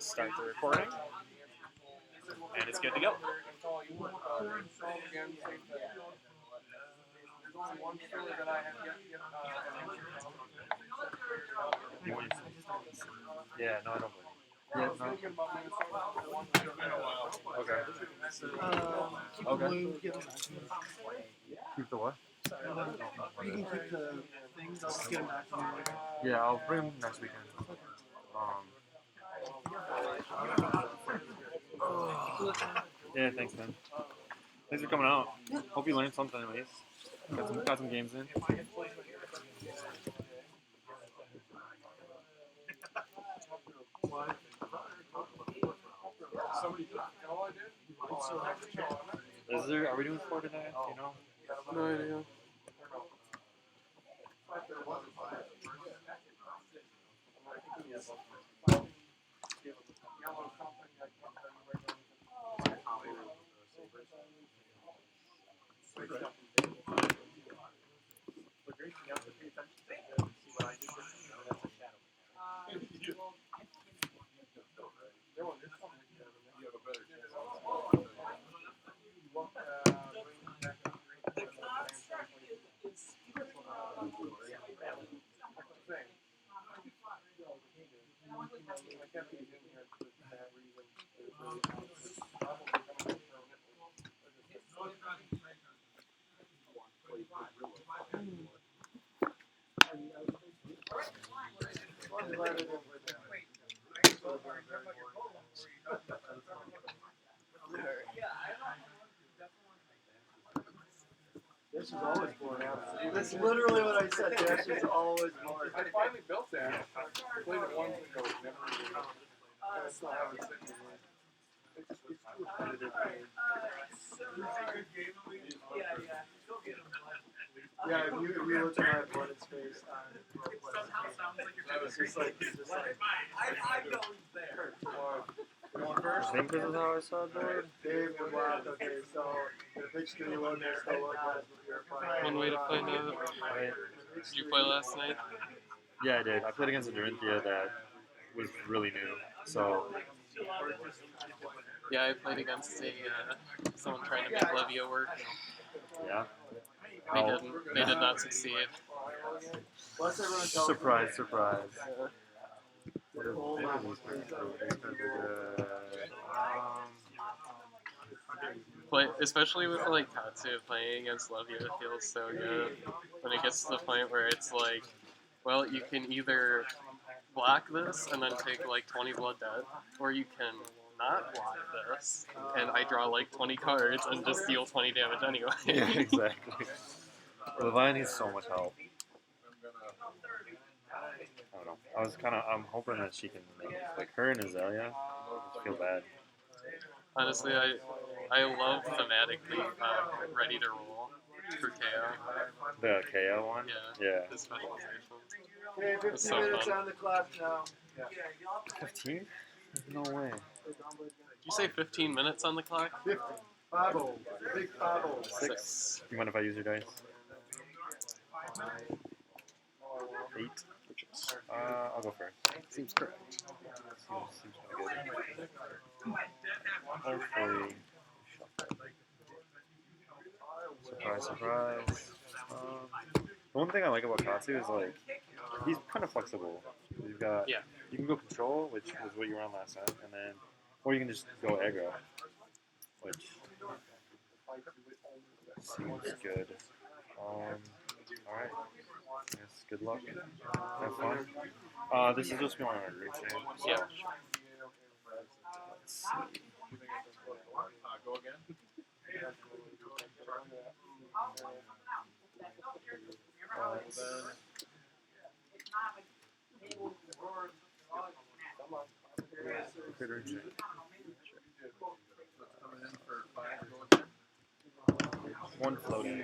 start the recording, and it's good to go. Yeah, no, I don't believe. Yeah, no. Okay. Keep the blue, give them back to me. Keep the what? You can keep the things, I'll just get them back to me later. Yeah, I'll bring them next weekend. Yeah, thanks, man. Thanks for coming out. Hope you learned something at least. Got some games in. Is there? Are we doing 4 today? Do you know? No idea. This is always boring. That's literally what I said. This is always boring. I finally built that. I played it once ago. Never really. That's not how it's sitting there. It's too repetitive. Yeah, if you look at my opponent's face, it's just like, I know he's there. Going first? I think this is how I saw it, dude. Dave would laugh. Okay, so the pitch to you one there still look as if you're playing. One way to find out. Did you play last night? Yeah, I did. I played against a Dorinthia that was really new. So, Yeah, I played against someone trying to make Levio work. yeah. They didn't. They did not succeed. Surprise, surprise. Especially with like Katsu playing against Levio, it feels so good when it gets to the point where it's like, well, you can either block this and then take like 20 blood debt, or you can not block this and I draw like 20 cards and just deal 20 damage anyway. Yeah, exactly. Levi needs so much help. I don't know. I'm hoping that she can make it. Like her and Azalea, I feel bad. Honestly, I love thematically Ready to Roll for KO. The KO one? Yeah. The specialization. Okay, 15 It's so minutes fun. on the clock now. 15? No way. Did you say 15 minutes on the clock? 50. 5-0. Big 5-0. 6. You mind if I use your dice? 8. I'll go first. Seems correct. Seems good. Hopefully. Surprise, surprise. The one thing I like about Katsu is like he's kind of flexible. You've got you can go control, which was what you were on last time, and then or you can just go aggro, which seems good. All right. Yes, good luck. Have fun. This is just me on our group chat. So. Yeah. Let's see. Go again? Critter check. Coming in for 5. Go again? One floating.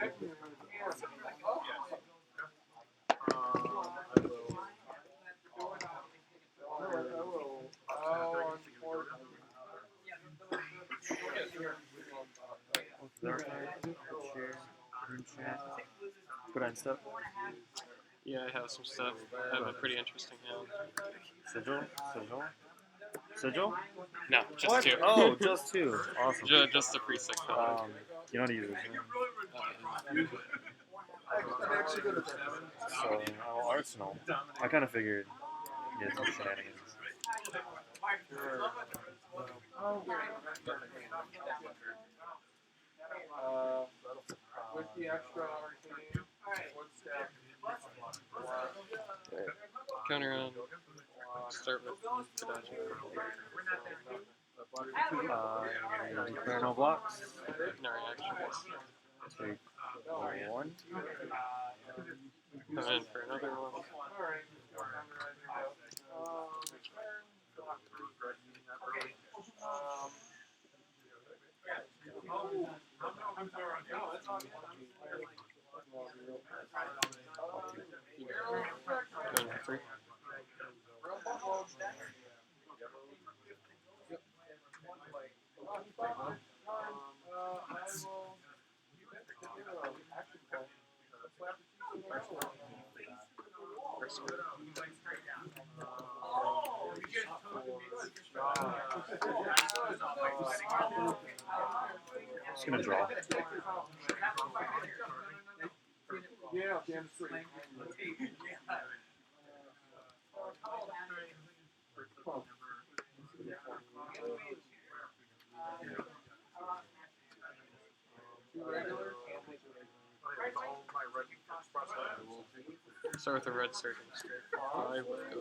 Put on stuff. Yeah, I have some stuff. I have a pretty interesting hand. Sigil? Sigil? Sigil? No, just What? 2. Oh, just 2. Awesome. Just the free 6 card. You know how to use it. I'm actually good at that. So, Arsenal. I kind of figured he had some shenanigans. With the extra arcane, one step. Counter on. Start with Kadachi. Declare no blocks. No reactions. Take 1. And then for another one. Going for 3. Just gonna draw. Yeah, damn straight. Start with a red surgeon straight. 5 with go.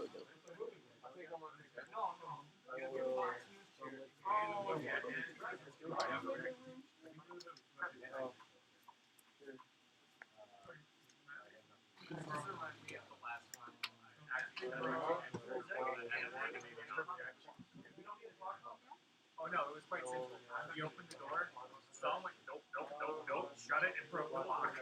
Oh no, it was quite simple. He opened the door, saw him like, nope, nope, nope, nope, shut it and broke the lock.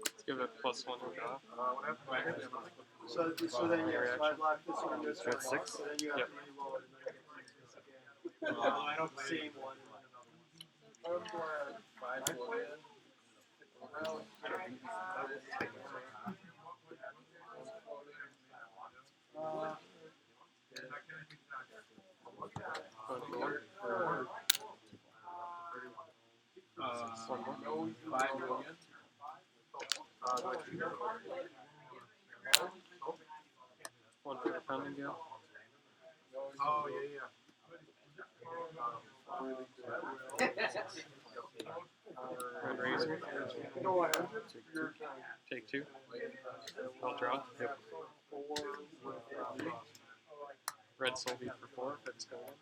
Let's give it +1 to draw. So then yeah, so I block this one and this one. That's 6? So then you have Yep. to reload it. I don't see one. One for the pounding gale. Oh yeah, yeah. Red razor. No, I have your Take 2. I'll draw. Yep. Red soul beat for 4 if it's going.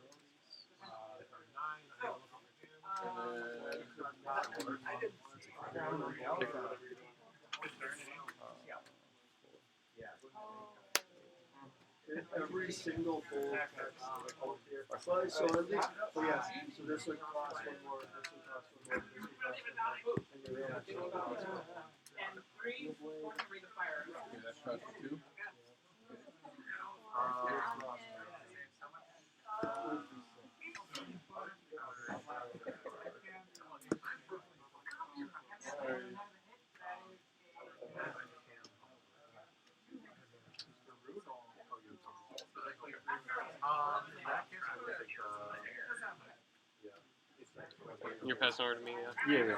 Every single full text. So at least, yes, so this would cost one more, this would cost one more, this would cost one more. And you're gonna have to cost one. You're passing over to me, yeah. Yeah.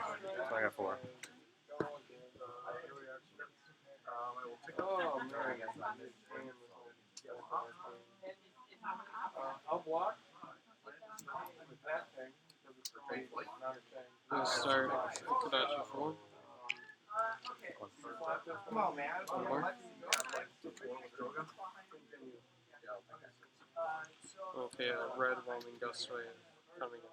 So I got 4. Oh, man. I'll block with that thing. We'll start Kadachi for 1. Come on, man. One more. Okay, red whelming gust wave coming in.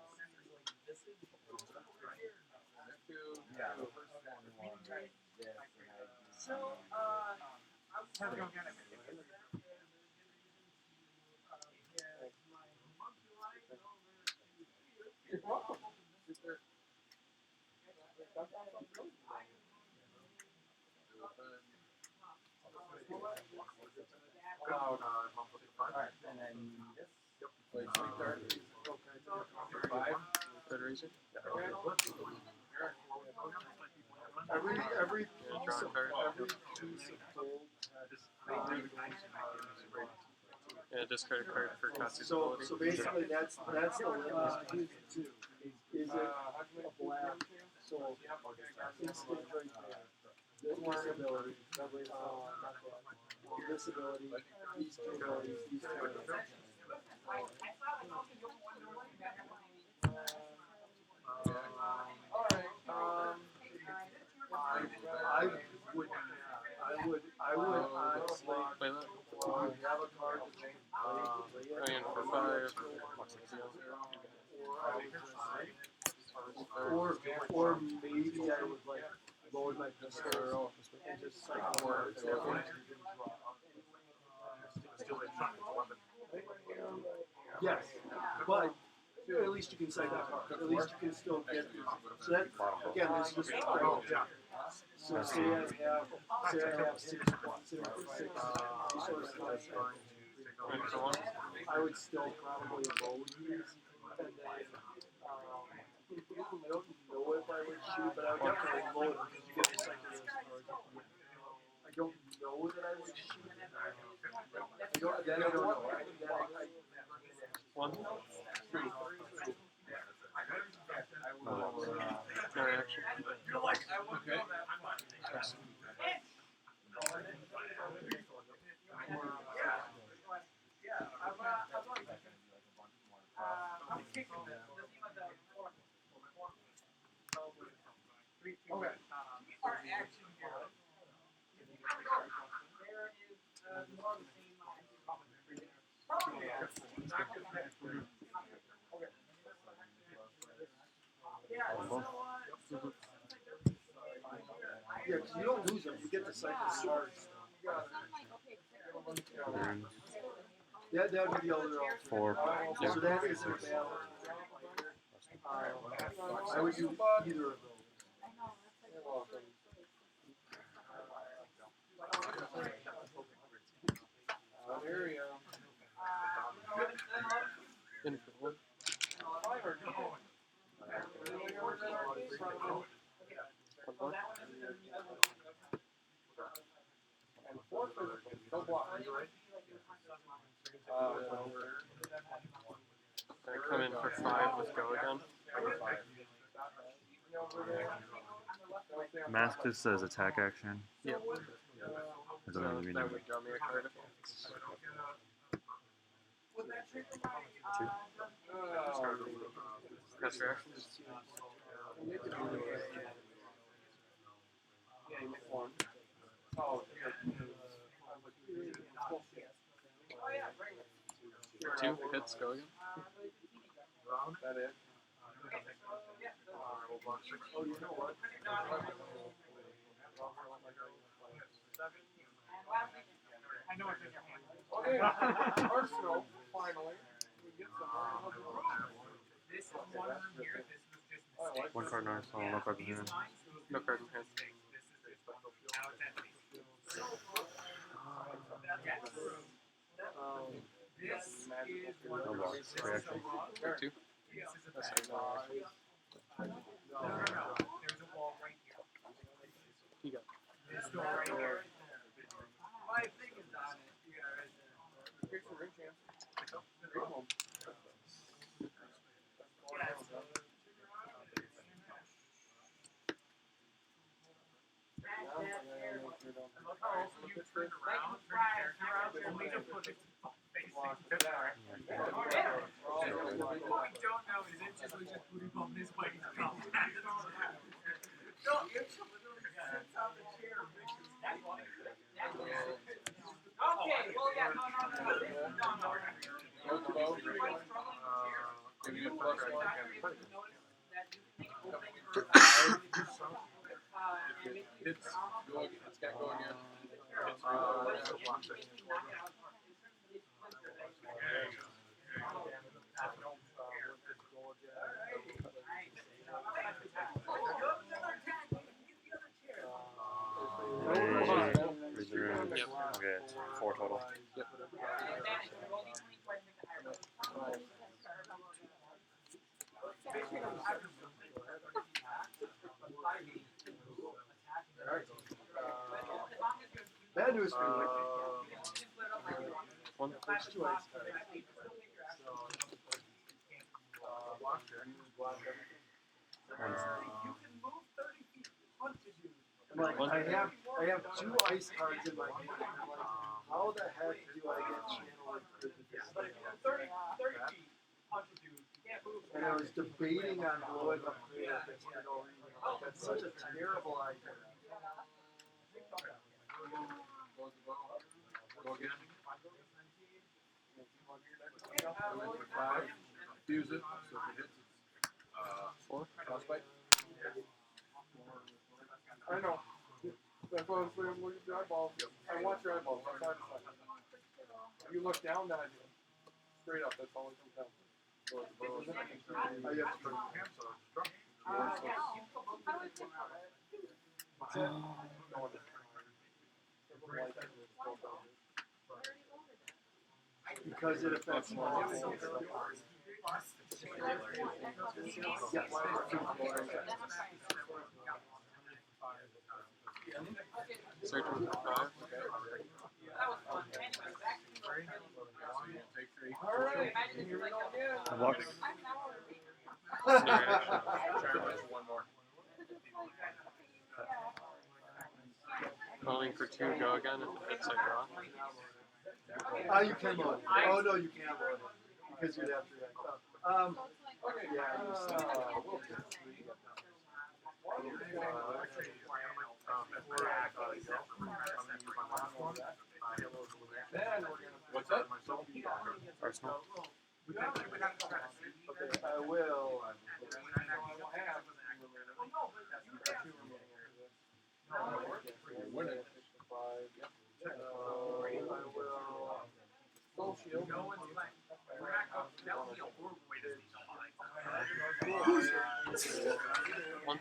Red razor. every Yeah, piece draw a of card. gold has Yeah, discard a card for Katsu's so ability. so basically that's the limit. Is it a black? So instant right there. This ability, this ability, these two abilities, these two abilities. I would honestly, Play that. if you have a card that you can play And for 5. or maybe I would like load my pistol and just cycle words. Yes, but at least you can cycle card. At least you can still get. So that again, this is just so say I have six resources. I would still probably load these, and then I don't know if I would shoot, but I would definitely load them because you get the cycle of cards. I don't know that I would shoot. I don't know. One. No reaction. Okay. Yeah, because you don't lose them. You get the cycle of cards. That would be the other option. 4. So that is a valid. I would do either of those. Area. Infinite one. One. And 4 physical. No block. I come in for 5 with go again. Mask this as attack action. Yep. It So doesn't really mean that would draw me a card. Press reactions. Oh, 2 hits, go again. that it. Oh, you know what? I know it's in your hand. Okay, Arsenal, finally. We get some. This one here, this was just mistake. 1 card in arsenal, 1 card in hand. No card in hand. This is just now it's empty. This is one No of block. the Reaction. 2. This is a That's bad no one. reaction. No. There's a wall right here. You got This door right here. My thing is on it. You got it right there. Here's the ring chance. Look how also you turn around, turn your character around, only to put it facing different. What we don't know is it just was just booty bumping his way to come. No, it should literally sits on the chair. Okay, well, yeah, no. Give you a +1. It's go again. It's got go again. Raise the room. Yep. Okay, 4 total. Yep. knew it was pretty good. One. There's 2 ice cards. I'm like, I have 2 ice cards in my hand. I'm like, how the heck do I get channeled for this thing? And I was debating on blowing up ProQuest for no reason. Like, that's such a terrible idea. Fuse it, so if it hits, 4. frostbite. I know. That's why I was saying, look at your eyeballs. I watch your eyeballs. Side to side. If you look down, then I do. Straight up, that's all it comes down to. I have to because it affects my Search with 5. The box. One more. Calling for 2, go again if it's a draw. You can load it. Oh no, you can't load it because you'd have to react. Yeah, you said What's that? Arsenal. okay, I will. Win it. One.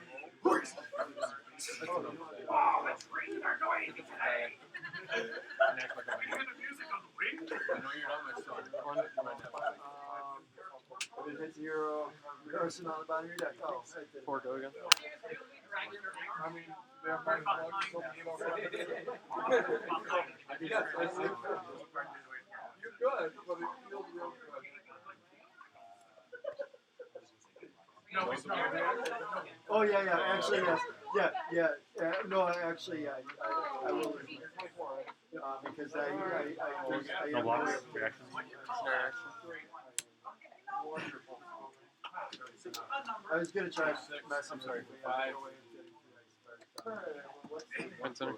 If it hits 0, rehearsing on the bottom of your deck. Oh, I did. 4, go again. I mean, they're fine. You're good, but it feels real good. No, it's not. Oh yeah, actually yes, no, actually, I will because I No blocks. Reactions. I was gonna try messing. I'm sorry, with 5. One center.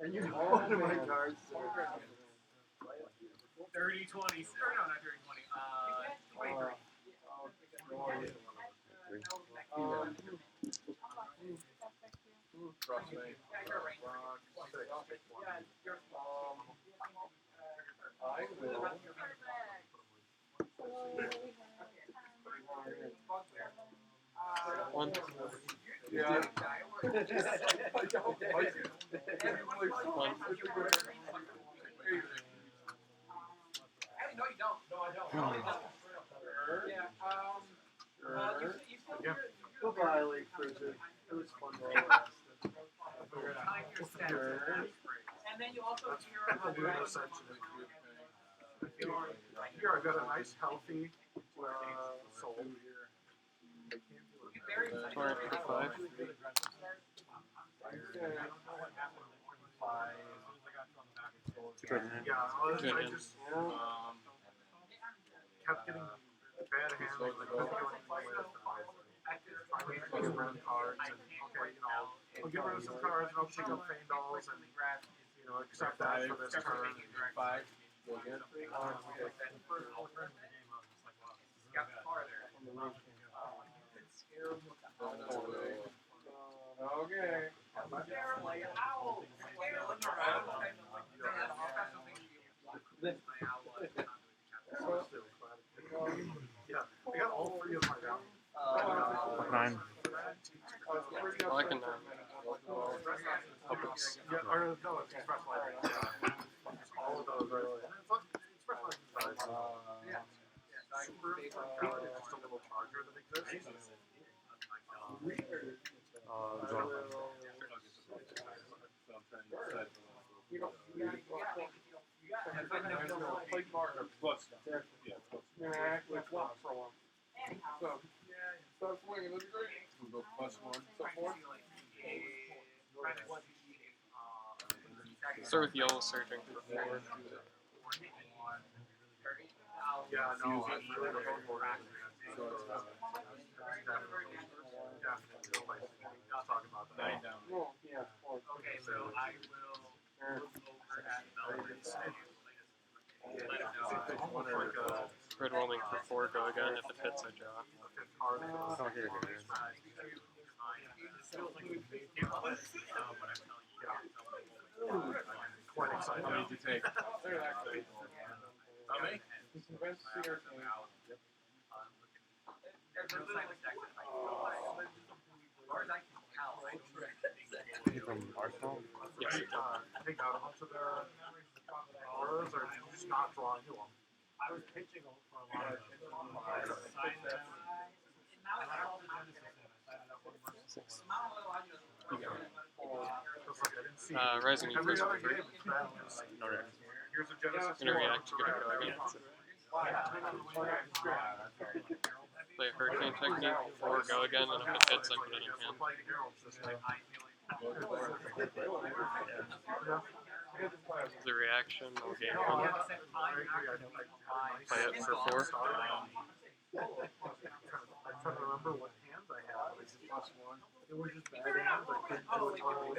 And you know one of my cards. 30, 20. Or no, not 30, 20. 23. Cross me. I will. One. Yeah. One. No, you don't. No, I don't. Yeah. Goodbye, Lake Frigid. It was fun while it lasted. And then you also hear That's a weird ascension. Here, I've got a nice, healthy soul. 5. Two cards in hand. Yeah, I Good. just kept getting bad handling, like couldn't do anything with. Finally, I get rid of cards, and okay, I'll get rid of some cards, and I'll pick up Feindals, and accept that for this turn. 5. Go again. Okay. Yeah, I got all 3 of my down. 9. I like a 9. Yeah, or no, it's Express Library. Yeah. All of those, right? Express Library. Super Vitality is just a little charger that exists. Draw. You know, plate bar. Plus, yeah, plus. Nah, it's one for one. So, start swinging. That'd be great. We'll go +1. So four. Start with yellow surging for 4. Yeah, no, I'm really looking forward to it. So, talk about that. 9 down. No, yeah, four. Okay, so I will look over at Melvin's and let him know. Almost like a Red rolling for 4, go again. If it hits, I draw. fifth card. Oh, here it is. Quite excited. How many did you take? They're actually. How many? It's the best singer thing. From Arsenal? Yes. Take out a bunch of their auras, or just not draw into them. I was pitching for a lot of signed them. You got it. Just like I didn't see. Rising Every Ethos other for 3. game, it's bad. No, no. Here's a Genesis. Interact, you're gonna go again. Play Hurricane Technique, 4, go again, and if it hits, I put it in hand. The reaction, I'll game 1. Play it for 4. I'm trying to remember what hands I had. Was it +1? It was just bad hands. I couldn't do it all.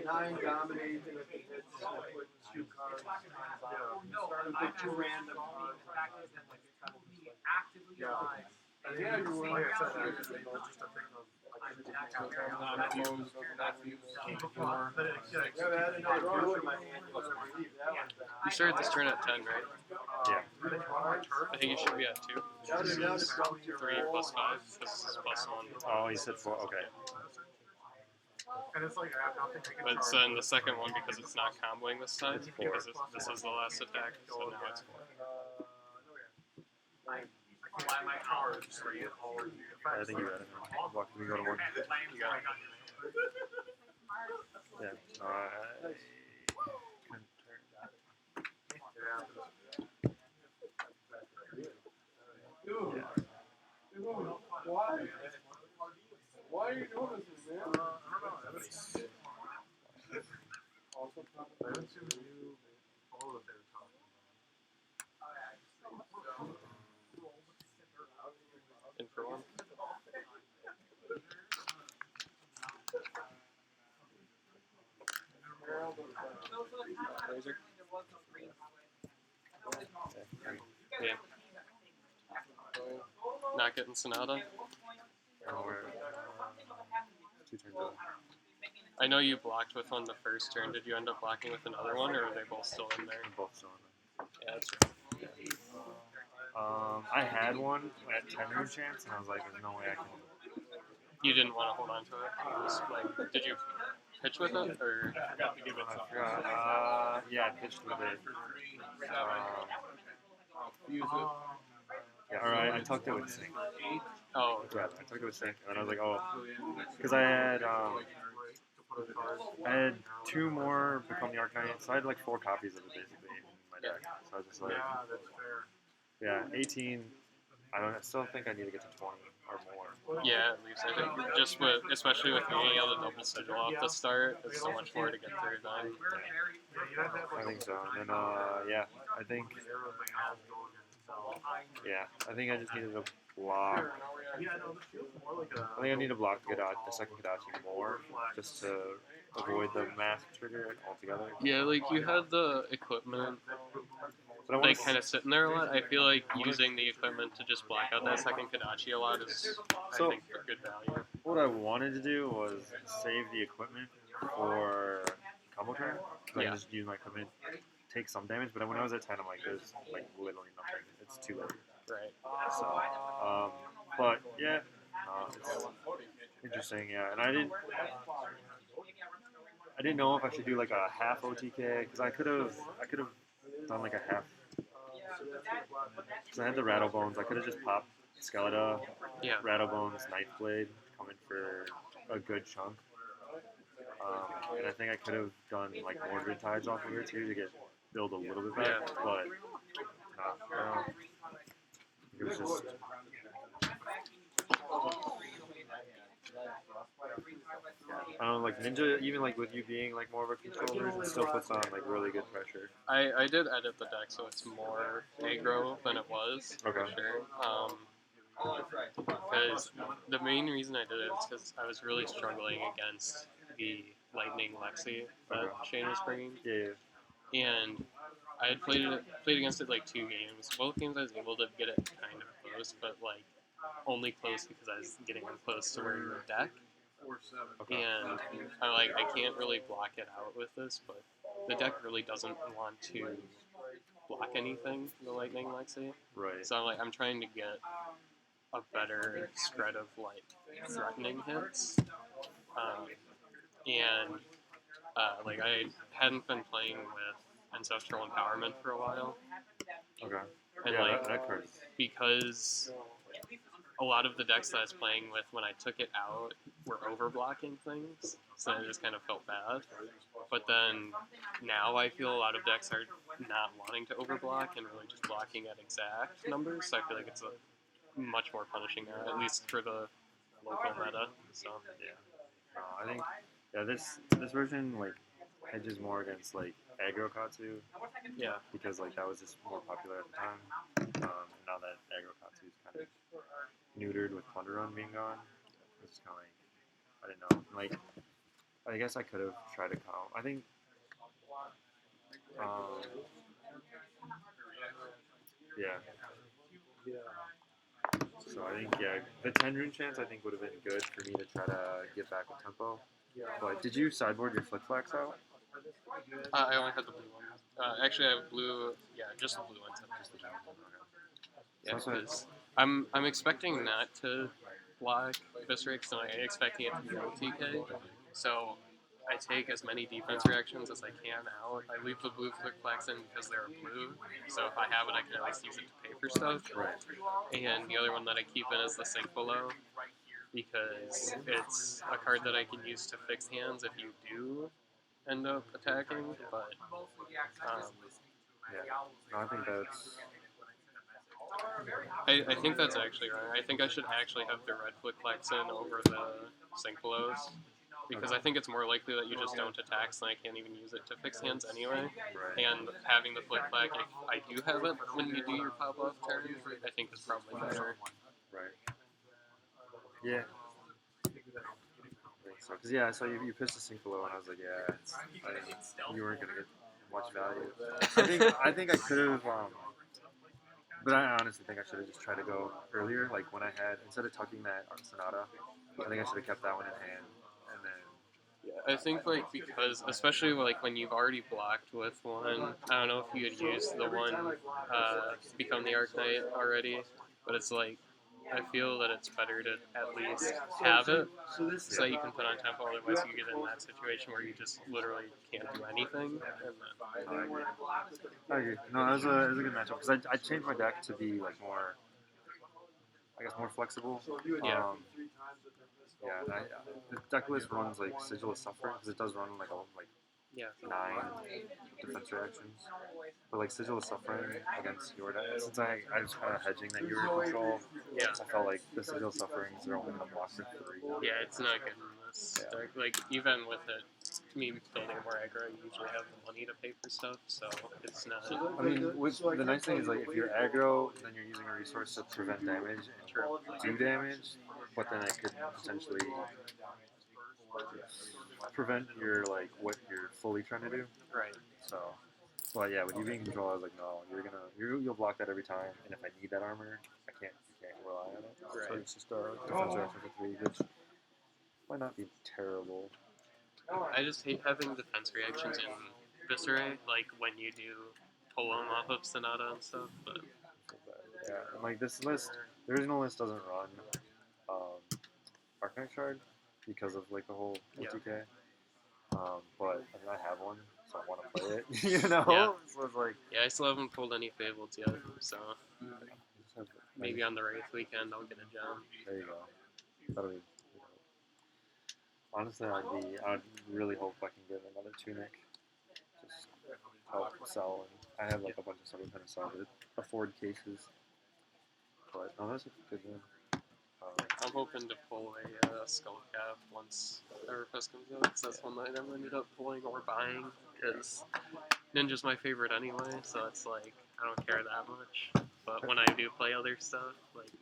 9 dominating with the hits, with 2 cards. Started with 2 random cards. Yeah. Yeah, you were. Like I said, I just, just a thing of like, Non-closed, not used. before. But yeah, Yeah, I had another row in my hand. That one's down. You started this turn at 10, right? Yeah. I think you should be at 2. Now they're down to 3 plus 5, this is +1. Oh, you said 4. Okay. And it's like I have nothing to But it's in the second one because it's not comboing this time, because this is the last attack, so now it's 4. Buy my cards. I think you got it. Block, we go to 1. You got it. Yeah. Dude, why? Why are you doing this, man? I don't know. I haven't seen all that they're talking In for 1. Razor. Yeah. Not getting Sonata. Oh, we're 2 turns away. I know you blocked with one the first turn. Did you end up blocking with another one, or are they both still in there? They're both still in Yeah, that's there. I had one at 10 room chance, and I was like, there's no way I can. You didn't want to hold on to it. It was like, did you pitch with it, or? I forgot. Yeah, I pitched with it. Use it. Yeah, alright, I tucked it with sync. Oh, Yeah, I tucked it with sync, and then I was like, oh, because I had 2 more become the Arcanine, so I had like 4 copies of it basically in my deck. So I was just like, Yeah, that's fair. yeah, 18. I still think I need to get to 20 or more. yeah, at least I think just with, especially with being able to double sigil off the start, there's so much more to get through then. I think so. And then, yeah, I think, yeah, I think I just needed to block. Yeah, no, this feels more like a. I think I need to block the second Kadachi more, just to avoid the mask trigger altogether. Yeah, like you had the equipment But I want like kind of sitting there a lot. I feel like using the equipment to just block out that second Kadachi a lot is, So- I think, a good value. What I wanted to do was save the equipment for combo turn. So I Yeah. can just use my equipment, take some damage. But when I was at 10, I'm like, there's like literally nothing. It's too late. Right. So, but yeah, it's interesting. Yeah, and I didn't know if I should do like a half OTK because I could have done like a half. Because I had the Rattle Bones, I could have just popped Skeletor, Yeah. Rattle Bones, Knife Blade, come in for a good chunk. And I think I could have done like Mordred Tides off of it too to get build a little bit better, Yeah. but it was just I don't know, like Ninja, even like with you being like more of a control version, still puts on like really good pressure. I did edit the deck so it's more aggro than it was, for Okay. sure. Because the main reason I did it is because I was really struggling against the Lightning Lexi that Shane was bringing. Yeah. And I had played against it like 2 games. Both games I was able to get it kind of close, but like only close because I was getting them close to where your deck. Okay. And I can't really block it out with this, but the deck really doesn't want to block anything, the Lightning Lexi. Right. So I'm trying to get a better spread of like threatening hits. Like I hadn't been playing with Ancestral Empowerment for a while. Okay. And yeah, like that card. because a lot of the decks that I was playing with when I took it out were overblocking things, so I just kind of felt bad. But then now I feel a lot of decks are not wanting to overblock and really just blocking at exact numbers, so I feel like it's a much more punishing now, at least for the local meta. So No, I think this version like hedges more against like aggro Katsu yeah, because like that was just more popular at the time. Now that aggro Katsu is kind of neutered with Plunder Run being gone, it's kind of like I didn't know. Like I guess I could have tried to count. I think. Yeah. So I think the 10 rune chance I think would have been good for me to try to get back with tempo. But did you sideboard your Flick Flax out? I only had the blue one. Actually, I have blue. Yeah, just the blue ones. Yeah, because I'm expecting not to block Viserai because I'm expecting it to be OTK. So I take as many defense reactions as I can out. I leave the blue Flick Flax in because they're blue. So if I have it, I can at least use it to pay for stuff. Right. And the other one that I keep in is the Sink Below because it's a card that I can use to fix hands if you do end up attacking. But No, I think that's. I think that's actually wrong. I think I should actually have the red Flick Flax in over the Sink Belows. Because I think it's more likely that you just don't attack, so I can't even use it to fix hands anyway. Right. And having the Flick Flag, if I do have it when you do your pop-off turn, I think is probably better. Right. Yeah. So, cause yeah, so you pitched the Sink Below, and I was like, you weren't gonna get much value. I think I could have, but I honestly think I should have just tried to go earlier. Like when I had instead of tucking that Sonata, I think I should have kept that one in hand, and then. Yeah, I think because especially when you've already blocked with one, I don't know if you had used the one Become the Arc Knight already, but it's like I feel that it's better to at least have it so that you can put on tempo. Otherwise, you get in that situation where you just literally can't do anything. And then, I agree. No, it was a good matchup because I changed my deck to be like more, I guess, more flexible. Yeah. The deck list runs like Sigil of Suffering because it does run like 9 defense reactions. But like Sigil of Suffering against your deck, since I was kind of hedging that you were in control, I felt like the Sigil of Sufferings are only going to block for 3. Yeah, it's not good in this deck. Like, even with it, me building more aggro, I usually have the money to pay for stuff, so it's not. I mean, the nice thing is like if you're aggro, then you're using a resource to prevent damage and do damage, but then it could potentially prevent your like what you're fully trying to do. Right. So, but yeah, with you being in control, I was like, no, you'll block that every time, and if I need that armor, you can't rely on it. Right. So it's just a defense reaction for 3, which might not be terrible. I just hate having defense reactions in Viserai, like when you do pull them off of Sonata and stuff. But yeah, and like this list, the original list doesn't run Arcanite Shard because of like the whole OTK. But I mean, I have one, so I want to play it. You know, Yeah. So it's like yeah, I still haven't pulled any Fabled yet, so maybe on the Wraith weekend I'll get a gem. there you go. That'll be. Honestly, I'd really hope I can get another tunic. Just help sell. And I have like a bunch of stuff I'm trying to sell to afford cases. But no, that's a good one. I'm hoping to pull a skull cap once EverQuest comes out, because that's one that I never ended up pulling or buying, because Ninja's my favorite anyway, so it's like, I don't care that much. But when I do play other stuff, like,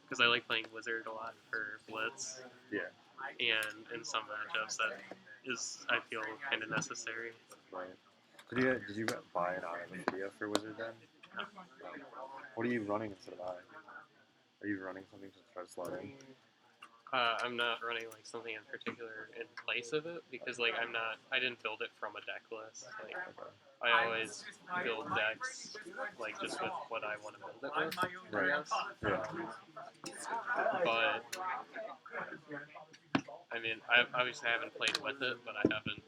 because I like playing Wizard a lot for Blitz, Yeah. and in some matchups that is, I feel, kind of necessary. Right. Did you buy it out of the video for Wizard then? No. What are you running instead of I? Are you running something to try to slot in? I'm not running like something in particular in place of it, because like I didn't build it from a deck list. Like I always build decks like just with what I want to build it with. Right. Yes. Yeah. But I mean, I obviously haven't played with it, but I haven't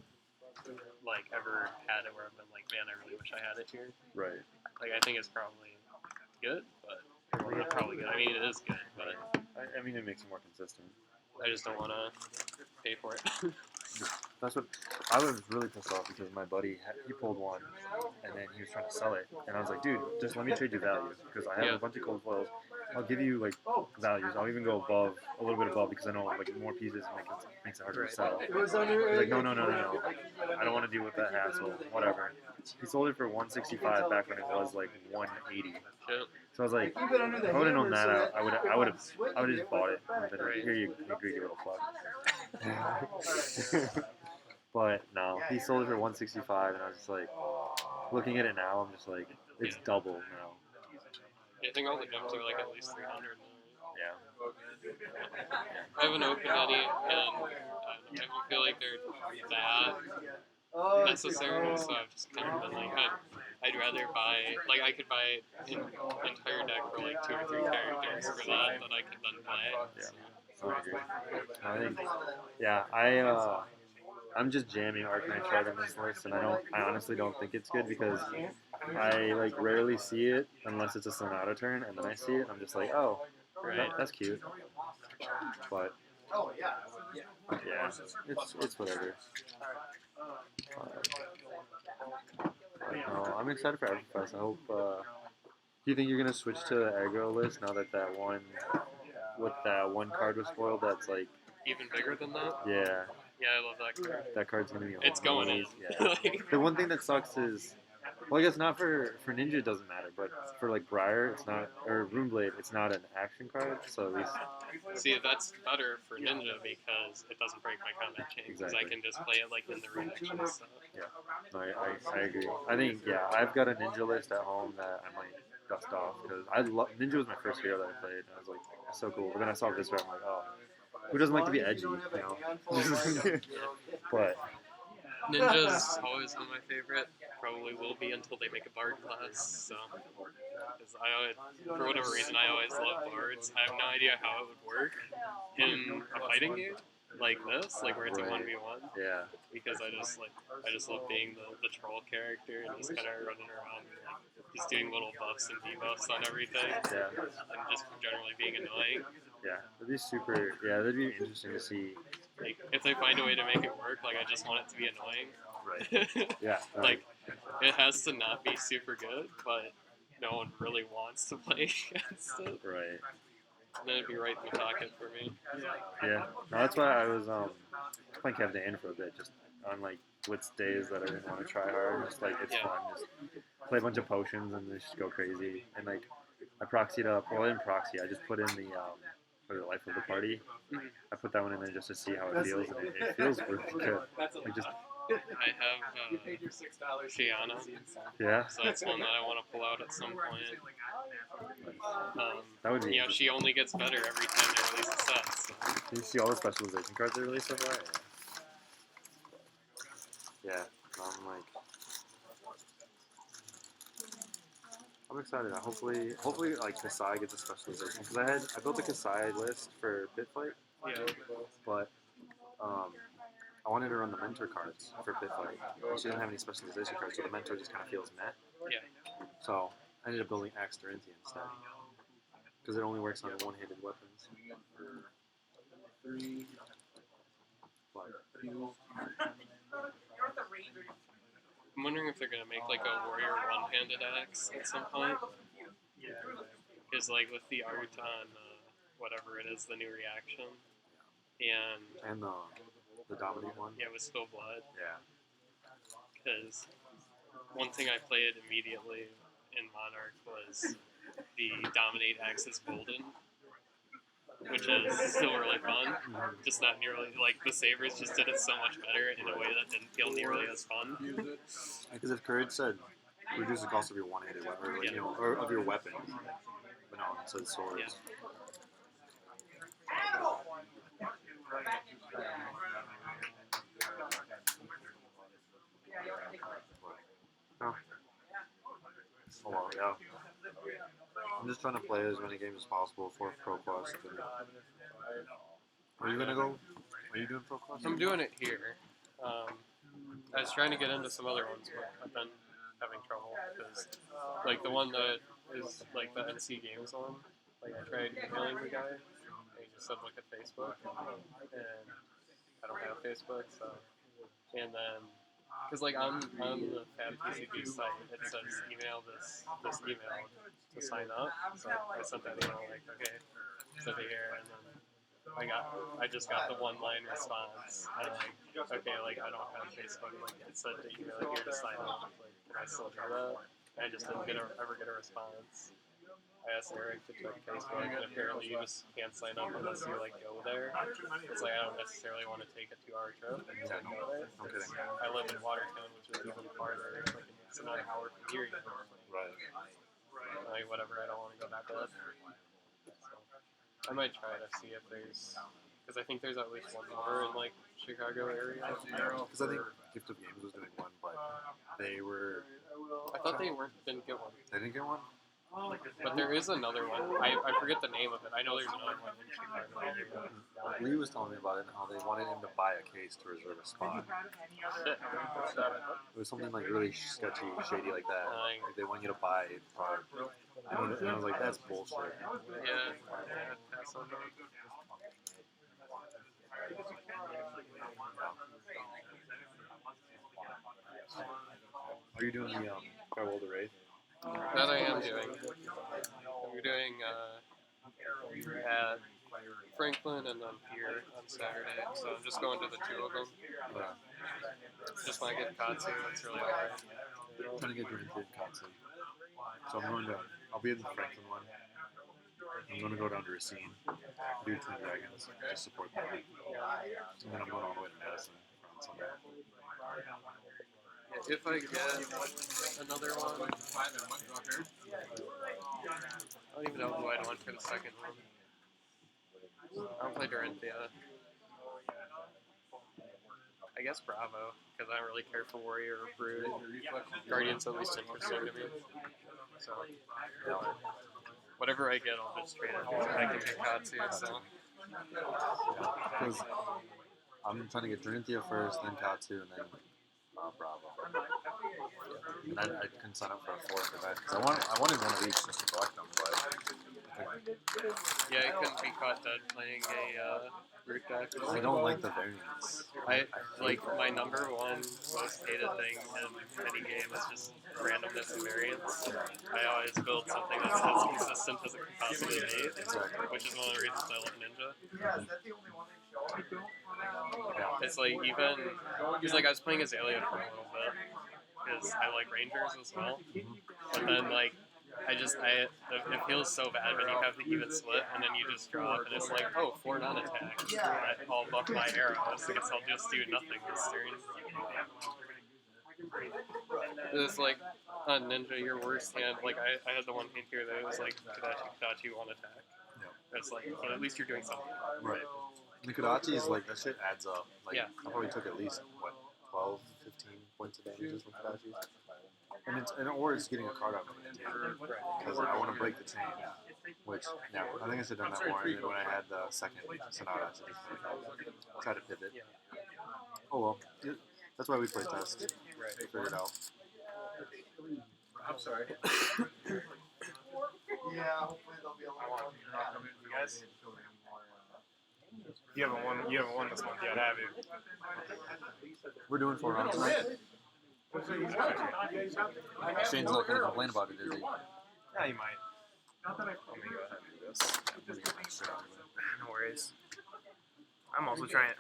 like ever had it where I've been like, man, I really wish I had it here. Right. Like I think it's probably good, but not probably good. I mean, it is good, but I mean, it makes it more consistent. I just don't want to pay for it. That's what I was really pissed off because my buddy he pulled one, and then he was trying to sell it, and I was like, dude, just let me trade you values because I have a bunch of cold foils. I'll give you like values. I'll even go above a little bit above because I know like more pieces makes it harder to sell. He's like, no. I don't want to deal with that hassle. Whatever. He sold it for 165 back when it was like 180. So I was like, if I would have known that, I would have just bought it and been like, here you greedy little fuck. But no, he sold it for 165, and I was just like, looking at it now, I'm just like, it's double now. I think all the gems are like at least 300 now. Yeah. I haven't opened any, and I don't feel like they're that necessary, so I've just kind of been like, I'd rather buy, like I could buy an entire deck for like 2 or 3 characters for that I could then play. Yeah. I agree. I think, yeah, I'm just jamming Arcanine Shard on this list, and I honestly don't think it's good because I like rarely see it unless it's a Sonata turn, and then I see it, and I'm just like, oh, that's cute. But yeah, it's whatever. No, I'm excited for EverQuest. I hope. Do you think you're gonna switch to the aggro list now that that one card was spoiled? That's like even bigger than that. Yeah. Yeah, I love that card. That card's gonna be. It's going in. Yeah. The one thing that sucks is, well, I guess not for Ninja it doesn't matter, but for like Briar, it's not, or Runeblade, it's not an action card. So at least. See, that's better for Ninja because it doesn't break my combat chain. Because I can just play it like in the reaction and stuff. Yeah. No, I agree. I think I've got a Ninja list at home that I might dust off because Ninja was my first hero that I played, and I was like, so cool. But then I saw Viserai, I'm like, oh. Who doesn't like to be edgy, you know? But Ninja's always been my favorite. Probably will be until they make a Bard class. So, because for whatever reason, I always love Bards. I have no idea how it would work in a fighting game like this, like where it's a 1v1. Yeah. Because I just love being the troll character and just kind of running around, and, like, just doing little buffs and debuffs on everything. Yeah. And just generally being annoying. Yeah, that'd be interesting to see. Like, if they find a way to make it work, like, I just want it to be annoying. Right. Yeah. Like, it has to not be super good, but no one really wants to play against it. Right. And then it'd be right in the pocket for me. Yeah. No, that's why I was playing Cav Dan for a bit, just on like blitz days that I didn't want to try hard. Just like it's fun, just play a bunch of potions and just go crazy. And like I proxied up. Well, I didn't proxy. I just put in the Life of the Party. I put that one in there just to see how it feels, and it feels really good. Like just. I have Shiana. Yeah. So that's one that I want to pull out at some point. That would be. You know, she only gets better every time they release a set. So. You see all the specialization cards they released so far? Yeah. I'm like. I'm excited. Hopefully, like Kasai gets a specialization because I built a Kasai list for Bitfight. Yeah. But I wanted to run the mentor cards for Bitfight. She doesn't have any specialization cards, so the mentor just kind of feels meh. Yeah. So I ended up building Axe Dorinthia instead because it only works on one-handed weapons. But I'm wondering if they're gonna make like a warrior one-handed axe at some point. Because like with the art on whatever it is, the new reaction, and the dominant one. yeah, with Spill Blood. Yeah. Because one thing I played immediately in Monarch was the Dominate Axis Golden, which is still really fun, just not nearly, like, the Sabers just did it so much better in a way that didn't feel nearly as fun. Because if Courage said, reduce the cost of your one-handed weapon, or, like, you know, or of your weapon, but no, it said swords. Yeah. Oh. Oh, well, yeah. I'm just trying to play as many games as possible for ProQuest. Are you gonna go? Are you doing ProQuest? I'm doing it here. I was trying to get into some other ones, but I've been having trouble, because, like, the one that is, like, the NC Games one, like, I tried emailing the guy, and he just said, look at Facebook, and I don't have Facebook, so, and then, because, like, on the FabTCB site, it says email this email to sign up, so I sent that email, like, okay, send it here, and then I just got the one-line response, and, like, okay, like, I don't have Facebook, like, it said to email here to sign up, like, can I still do that? And I just didn't ever get a response. I asked Eric to check Facebook, and apparently you just can't sign up unless you, like, go there. It's like, I don't necessarily want to take a 2-hour trip and just go there. No kidding. I live in Watertown, which is even farther. Like, it's about an hour from here. Right. Like, whatever, I don't want to go that bad. So, I might try to see if there's... Because I think there's at least one more in, like, Chicago area. Because I think Gift of Games was doing one, but they were... I thought they didn't get one. They didn't get one? But there is another one. I forget the name of it. I know there's another one in Chicago. Lee was telling me about it and how they wanted him to buy a case to reserve a spot. Shit. It was something like really sketchy, shady like that. Like they want you to buy a product. And I was like, that's bullshit. Yeah. Pass on that. Are you doing the Farewell to Wraith? That I am doing. We're doing at Franklin and then here on Saturday, so I'm just going to the two of them. Yeah. Just want to get Katsu, that's really hard. I'm trying to get Drink in Katsu. So I'll be in the Franklin one. I'm going to go down to Racine, do Twin Dragons, just support them. And then I'm going all the way to Madison on Sunday. If I get another one, I don't even know who I'd want for the second one. I don't play Dorinthia. I guess Bravo, because I don't really care for Warrior or Brood. Guardian's at least interesting to me. So, whatever I get, I'll just trade it. I can get Katsu, so. Because I'm trying to get Dorinthia first, then Katsu, and then Bravo. And I couldn't sign up for a fourth event because I wanted one of each just to collect them, but yeah, I couldn't be caught dead playing a root deck. I don't like the variants. I like my number one most hated thing in any game is just randomness and variance. I always build something that's as consistent as it can possibly be, which is one of the reasons I love Ninja. It's like even because like I was playing Azalea for a little bit because I like Rangers as well, but then like it feels so bad when you have the even split and then you just drop and it's like, oh, 4 non-attacks. I'll buff my arrows. I guess I'll just do nothing this turn. It's like on Ninja, your worst hand. Like I had the one hand here that was like Kodachi 1 attack. It's like, but at least you're doing something. Right. The Kodachi is like, that shit adds up. Like, yeah. I probably took at least, 12, 15 points of damage from Kodachi. Or it's getting a card out of it, because I want to break the chain. Which, yeah, I think I should have done that more. And then when I had the second Sonata, I should just try to pivot. Oh well, that's why we play test. Figure it out. I'm sorry. Yeah, hopefully there'll be a lot of you guys. You haven't won this month yet, have you? We're doing 4 rounds tonight. Shane's not gonna complain about it, is he? Yeah, you might. Let me go ahead and do this. No worries. I'm also trying.